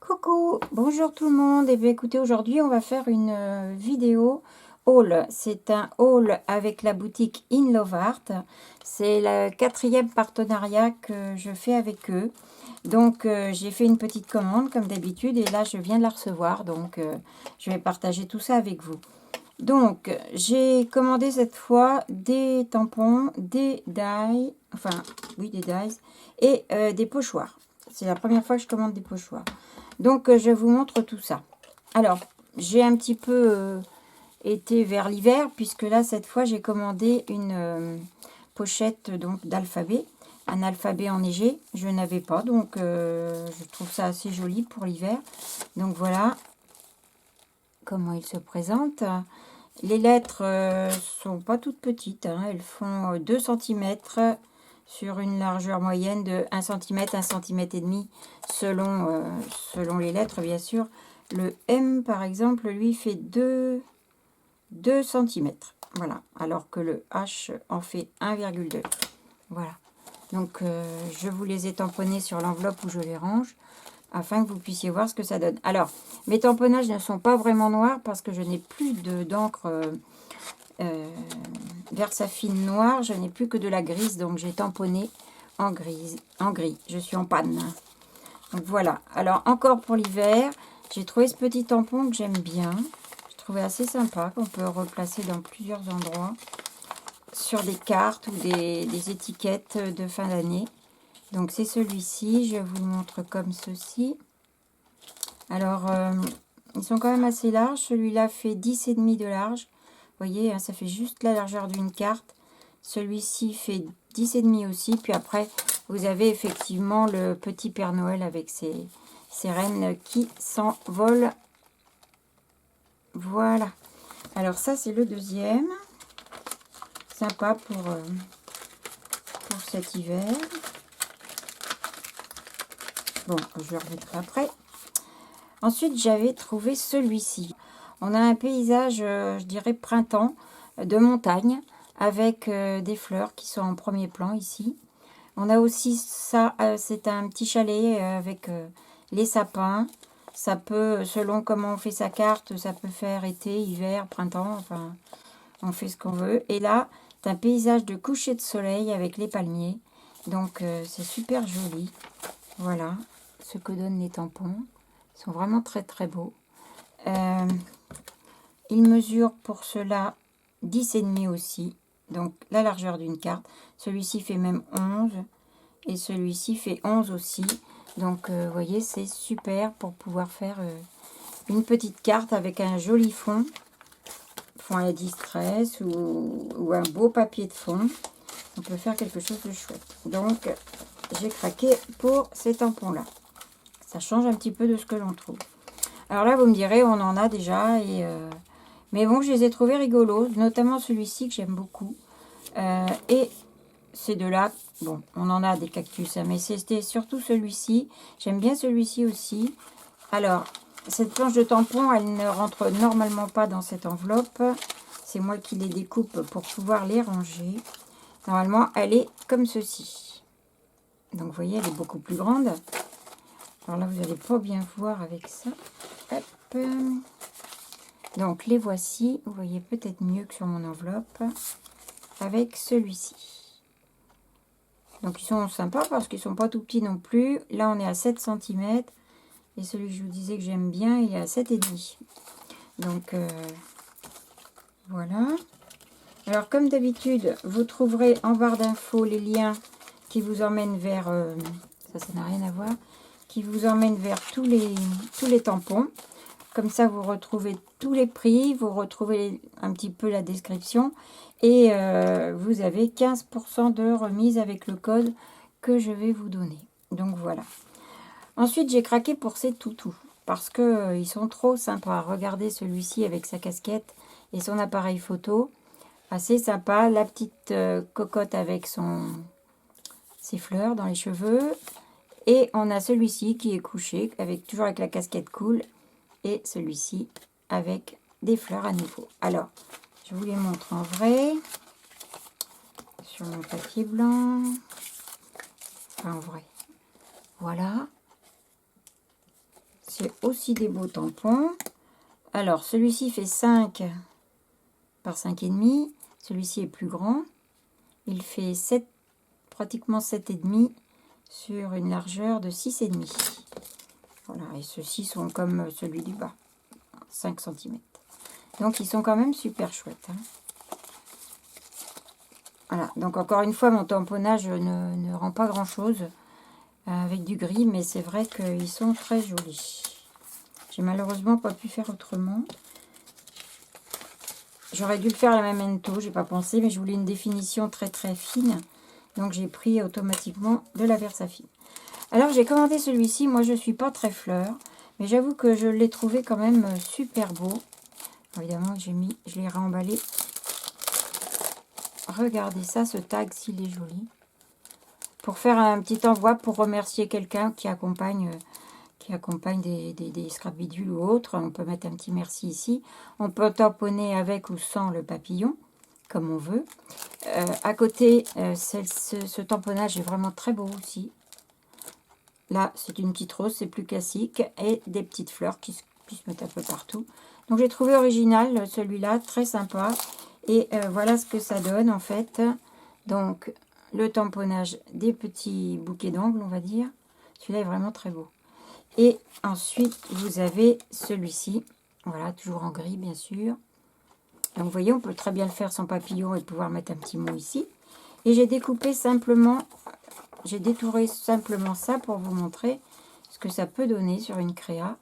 Coucou, bonjour tout le monde. Et bien écoutez, aujourd'hui on va faire une vidéo haul. C'est un haul avec la boutique In Love Art. C'est le 4e partenariat que je fais avec eux. Donc j'ai fait une petite commande comme d'habitude et là je viens de la recevoir. Donc je vais partager tout ça avec vous. Donc j'ai commandé cette fois des tampons, des dies, enfin oui des dies et des pochoirs. C'est la première fois que je commande des pochoirs. Donc, je vous montre tout ça. Alors, j'ai un petit peu été vers l'hiver, puisque là, cette fois, j'ai commandé une pochette donc d'alphabet, un alphabet enneigé. Je n'avais pas, donc je trouve ça assez joli pour l'hiver. Donc, voilà comment il se présente. Les lettres sont pas toutes petites, hein, elles font 2 cm sur une largeur moyenne de 1 cm, 1 cm et demi, selon les lettres, bien sûr. Le M, par exemple, lui, fait 2 cm. Voilà, alors que le H en fait 1,2. Voilà. Donc, je vous les ai tamponnés sur l'enveloppe où je les range, afin que vous puissiez voir ce que ça donne. Alors, mes tamponnages ne sont pas vraiment noirs, parce que je n'ai plus d'encre Versafine noire, je n'ai plus que de la grise, donc j'ai tamponné en gris. Je suis en panne. Donc voilà. Alors encore pour l'hiver, j'ai trouvé ce petit tampon que j'aime bien. Je trouvais assez sympa, qu'on peut replacer dans plusieurs endroits, sur des cartes ou des étiquettes de fin d'année. Donc c'est celui-ci, je vous le montre comme ceci. Alors, ils sont quand même assez larges. Celui-là fait 10,5 de large. Vous voyez, hein, ça fait juste la largeur d'une carte. Celui-ci fait 10,5 aussi. Puis après, vous avez effectivement le petit Père Noël avec ses rennes qui s'envolent. Voilà. Alors ça, c'est le deuxième. Sympa pour cet hiver. Bon, je le remettrai après. Ensuite, j'avais trouvé celui-ci. On a un paysage, je dirais, printemps, de montagne, avec des fleurs qui sont en premier plan ici. On a aussi ça, c'est un petit chalet avec les sapins. Ça peut, selon comment on fait sa carte, ça peut faire été, hiver, printemps, enfin, on fait ce qu'on veut. Et là, c'est un paysage de coucher de soleil avec les palmiers. Donc, c'est super joli. Voilà ce que donnent les tampons. Ils sont vraiment très très beaux. Il mesure pour cela 10,5 aussi. Donc la largeur d'une carte. Celui-ci fait même 11. Et celui-ci fait 11 aussi. Donc vous voyez, c'est super pour pouvoir faire une petite carte avec un joli fond. Fond à distress ou un beau papier de fond. On peut faire quelque chose de chouette. Donc j'ai craqué pour ces tampons-là. Ça change un petit peu de ce que l'on trouve. Alors là, vous me direz, on en a déjà. Mais bon, je les ai trouvés rigolos, notamment celui-ci que j'aime beaucoup. Et ces deux-là, bon, on en a des cactus, hein, mais c'était surtout celui-ci. J'aime bien celui-ci aussi. Alors, cette planche de tampon, elle ne rentre normalement pas dans cette enveloppe. C'est moi qui les découpe pour pouvoir les ranger. Normalement, elle est comme ceci. Donc, vous voyez, elle est beaucoup plus grande. Alors là, vous n'allez pas bien voir avec ça. Hop. Donc, les voici. Vous voyez peut-être mieux que sur mon enveloppe. Avec celui-ci. Donc, ils sont sympas parce qu'ils ne sont pas tout petits non plus. Là, on est à 7 cm. Et celui que je vous disais que j'aime bien, il est à 7,5. Donc, voilà. Alors, comme d'habitude, vous trouverez en barre d'infos les liens qui vous emmènent vers... ça n'a rien à voir. Qui vous emmènent vers tous les tampons. Comme ça, vous retrouvez tous les prix, vous retrouvez un petit peu la description et vous avez 15% de remise avec le code que je vais vous donner. Donc voilà. Ensuite, j'ai craqué pour ces toutous parce que ils sont trop sympas. Regardez celui-ci avec sa casquette et son appareil photo. Assez sympa. La petite cocotte avec ses fleurs dans les cheveux. Et on a celui-ci qui est couché, toujours avec la casquette cool. Et celui-ci avec des fleurs à nouveau. Alors, je vous les montre en vrai. Sur mon papier blanc. Enfin, en vrai. Voilà. c'est aussi des beaux tampons. Alors, celui-ci fait 5 par 5,5. Celui-ci est plus grand. Il fait 7, pratiquement 7,5 sur une largeur de 6,5. Voilà, et ceux-ci sont comme celui du bas, 5 cm. Donc, ils sont quand même super chouettes. Hein. Voilà, donc encore une fois, mon tamponnage ne rend pas grand-chose avec du gris, mais c'est vrai qu'ils sont très jolis. J'ai malheureusement pas pu faire autrement. J'aurais dû le faire à la Memento, j'ai pas pensé, mais je voulais une définition très très fine. Donc j'ai pris automatiquement de la Versafine. Alors j'ai commandé celui-ci, moi je suis pas très fleur, mais j'avoue que je l'ai trouvé quand même super beau. Évidemment, je l'ai réemballé. Regardez ça, ce tag, s'il est joli. Pour faire un petit envoi, pour remercier quelqu'un qui accompagne des scrap bidules ou autres. On peut mettre un petit merci ici. On peut tamponner avec ou sans le papillon, comme on veut. À côté, ce tamponnage est vraiment très beau aussi. Là, c'est une petite rose, c'est plus classique. Et des petites fleurs qui se mettent un peu partout. Donc, j'ai trouvé original celui-là, très sympa. Et voilà ce que ça donne en fait. Donc, le tamponnage des petits bouquets d'angles, on va dire. Celui-là est vraiment très beau. Et ensuite, vous avez celui-ci. Voilà, toujours en gris, bien sûr. Donc, vous voyez, on peut très bien le faire sans papillon et pouvoir mettre un petit mot ici. Et j'ai découpé simplement, j'ai détouré simplement ça pour vous montrer ce que ça peut donner sur une créa.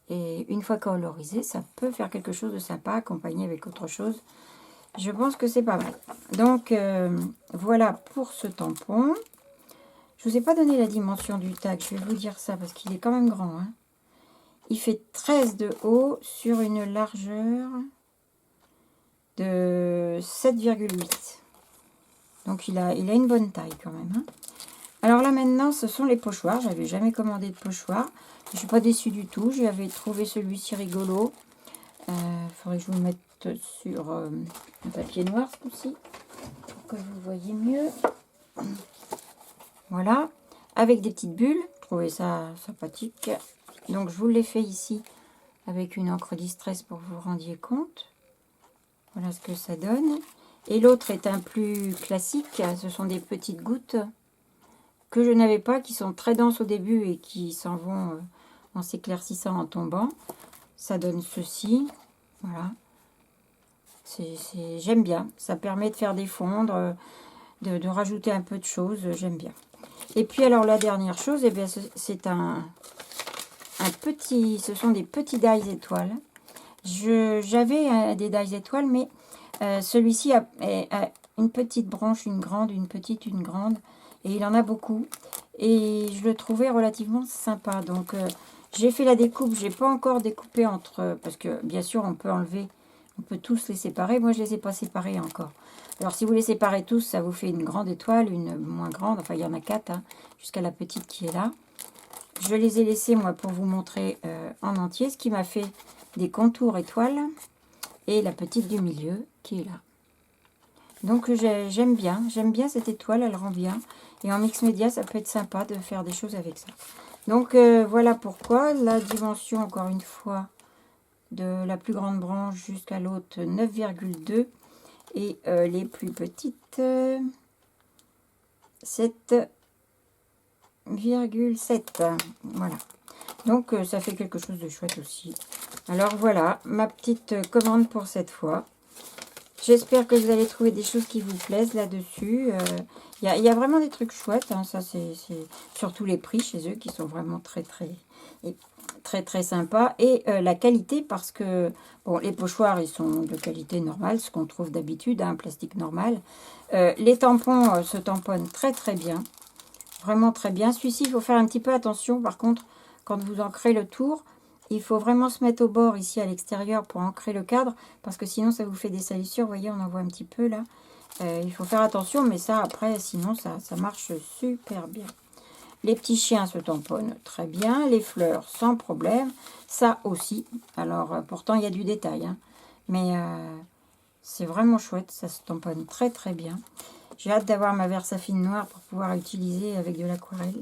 Et une fois colorisé, ça peut faire quelque chose de sympa, accompagné avec autre chose. Je pense que c'est pas mal. Donc, voilà pour ce tampon. Je ne vous ai pas donné la dimension du tag. Je vais vous dire ça parce qu'il est quand même grand. Hein. Il fait 13 de haut sur une largeur de 7,8. Donc, il a une bonne taille quand même. Hein. Alors là, maintenant, ce sont les pochoirs. Je n'avais jamais commandé de pochoir. Je ne suis pas déçue du tout. J'avais trouvé celui-ci rigolo. Il faudrait que je vous le mette sur un papier noir, ce coup-ci, pour que vous voyez mieux. Voilà, avec des petites bulles. Je trouvais ça sympathique. Donc, je vous l'ai fait ici avec une encre distress pour que vous vous rendiez compte. Voilà ce que ça donne. Et l'autre est un plus classique. Ce sont des petites gouttes que je n'avais pas, qui sont très denses au début et qui s'en vont en s'éclaircissant en tombant. Ça donne ceci. Voilà. J'aime bien. Ça permet de faire des fondres, de rajouter un peu de choses. J'aime bien. Et puis alors la dernière chose, eh bien, c'est un petit, ce sont des petits dies étoiles. J'avais des dies étoiles, mais celui-ci a une petite branche, une grande, une petite, une grande. Et il en a beaucoup. Et je le trouvais relativement sympa. Donc j'ai fait la découpe. J'ai pas encore découpé entre... Parce que bien sûr on peut enlever, on peut tous les séparer. Moi je les ai pas séparés encore. Alors si vous les séparez tous, ça vous fait une grande étoile, une moins grande. Enfin il y en a 4, hein, jusqu'à la petite qui est là. Je les ai laissés moi pour vous montrer en entier. Ce qui m'a fait des contours étoiles. Et la petite du milieu qui est là. Donc j'aime bien cette étoile, elle rend bien. Et en mix média, ça peut être sympa de faire des choses avec ça. Donc voilà pourquoi la dimension, encore une fois, de la plus grande branche jusqu'à l'autre, 9,2. Et les plus petites, 7,7. Voilà. Donc ça fait quelque chose de chouette aussi. Alors voilà, ma petite commande pour cette fois. J'espère que vous allez trouver des choses qui vous plaisent là-dessus. Il y a vraiment des trucs chouettes. Hein. Ça, c'est surtout les prix chez eux qui sont vraiment très sympas. Et la qualité, parce que bon, les pochoirs, ils sont de qualité normale, ce qu'on trouve d'habitude, un plastique normal. Les tampons se tamponnent très bien. Vraiment très bien. Celui-ci, il faut faire un petit peu attention. Par contre, quand vous ancrez le tour, il faut vraiment se mettre au bord ici à l'extérieur pour ancrer le cadre, parce que sinon ça vous fait des salissures. Vous voyez, on en voit un petit peu là. Il faut faire attention, mais ça après, sinon ça marche super bien. Les petits chiens se tamponnent très bien, les fleurs sans problème, ça aussi. Alors pourtant il y a du détail, hein. Mais c'est vraiment chouette, ça se tamponne très bien. J'ai hâte d'avoir ma Versafine noire pour pouvoir utiliser avec de l'aquarelle.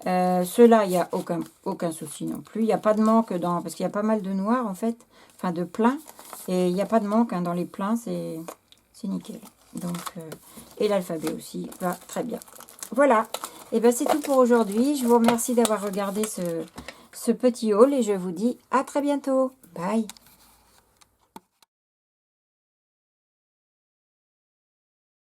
Ceux-là, il n'y a aucun souci non plus. Il n'y a pas de manque dans... Parce qu'il y a pas mal de noirs, en fait. Enfin, de pleins. Et il n'y a pas de manque hein, dans les pleins. C'est nickel. Donc, et l'alphabet aussi va très bien. Voilà. Et bien, c'est tout pour aujourd'hui. Je vous remercie d'avoir regardé ce petit haul. Et je vous dis à très bientôt. Bye.